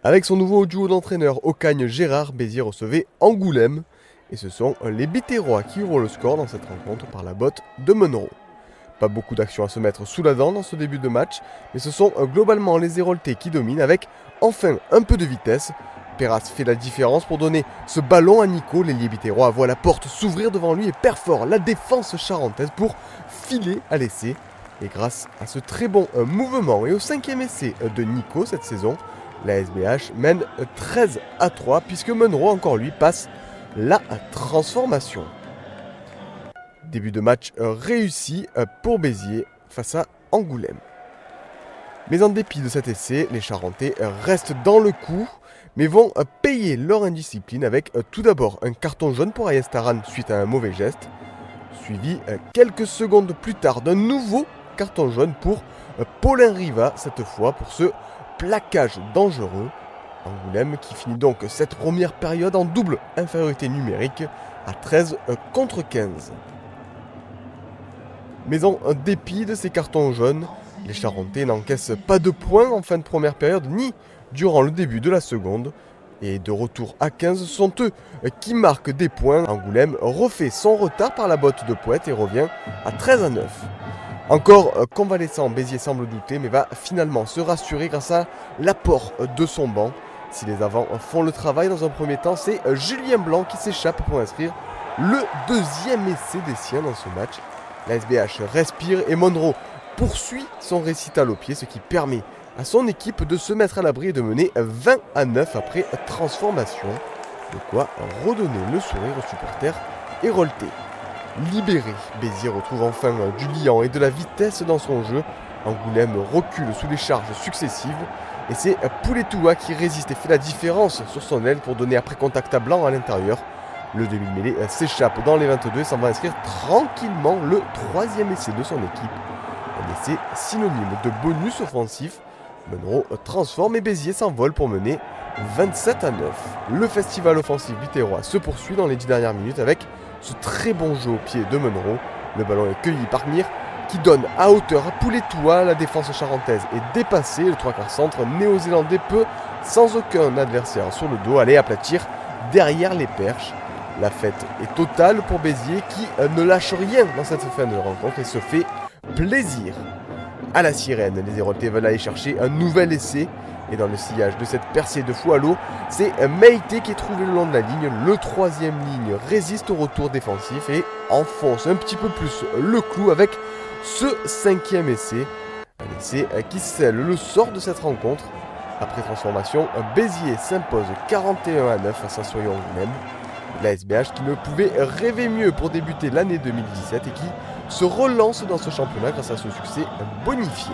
Avec son nouveau duo d'entraîneurs Ocagne-Gérard, Béziers recevait Angoulême. Et ce sont les Biterrois qui ouvrent le score dans cette rencontre par la botte de Munro. Pas beaucoup d'actions à se mettre sous la dent dans ce début de match, mais ce sont globalement les Héroltais qui dominent avec enfin un peu de vitesse. Perras fait la différence pour donner ce ballon à Nico. L'ailier biterrois voit la porte s'ouvrir devant lui et perfore la défense charentaise pour filer à l'essai. Et grâce à ce très bon mouvement et au 5e essai de Nico cette saison, la SBH mène 13-3 puisque Munro encore lui passe la transformation. Début de match réussi pour Béziers face à Angoulême. Mais en dépit de cet essai, les Charentais restent dans le coup, mais vont payer leur indiscipline avec tout d'abord un carton jaune pour Ayes Taran suite à un mauvais geste, suivi quelques secondes plus tard d'un nouveau carton jaune pour Paulin Riva, cette fois pour ce plaquage dangereux. Angoulême qui finit donc cette première période en double infériorité numérique à 13 contre 15. Mais en dépit de ces cartons jaunes, les Charentais n'encaissent pas de points en fin de première période ni durant le début de la seconde. Et de retour à 15, ce sont eux qui marquent des points. Angoulême refait son retard par la botte de Poète et revient à 13-9. Encore convalescent, Béziers semble douter mais va finalement se rassurer grâce à l'apport de son banc. Si les avants font le travail dans un premier temps, c'est Julien Blanc qui s'échappe pour inscrire le deuxième essai des siens dans ce match. La SBH respire et Munro poursuit son récital au pied, ce qui permet à son équipe de se mettre à l'abri et de mener 20-9 après transformation. De quoi redonner le sourire aux supporters héroltais. Libéré, Béziers retrouve enfin du liant et de la vitesse dans son jeu. Angoulême recule sous les charges successives. Et c'est Pouletoua qui résiste et fait la différence sur son aile pour donner après contact à Blanc à l'intérieur. Le demi-mêlée s'échappe dans les 22 et s'en va inscrire tranquillement le troisième essai de son équipe. Un essai synonyme de bonus offensif. Munro transforme et Béziers s'envole pour mener 27-9. Le festival offensif biterrois se poursuit dans les 10 dernières minutes avec ce très bon jeu au pied de Munro. Le ballon est cueilli par Mir qui donne à hauteur à Pouletoua. La défense charentaise est dépassée. Le 3/4 centre néo-zélandais peut, sans aucun adversaire sur le dos, aller aplatir derrière les perches. La fête est totale pour Béziers qui ne lâche rien dans cette fin de rencontre et se fait plaisir. À la sirène, les Héroltais veulent aller chercher un nouvel essai. Et dans le sillage de cette percée de fou à l'eau, c'est Meïté qui est trouvé le long de la ligne. Le troisième ligne résiste au retour défensif et enfonce un petit peu plus le clou avec ce 5e essai. Un essai qui scelle le sort de cette rencontre. Après transformation, Béziers s'impose 41-9 face à Soyon-Angoulême. La SBH qui ne pouvait rêver mieux pour débuter l'année 2017 et qui se relance dans ce championnat grâce à ce succès bonifié.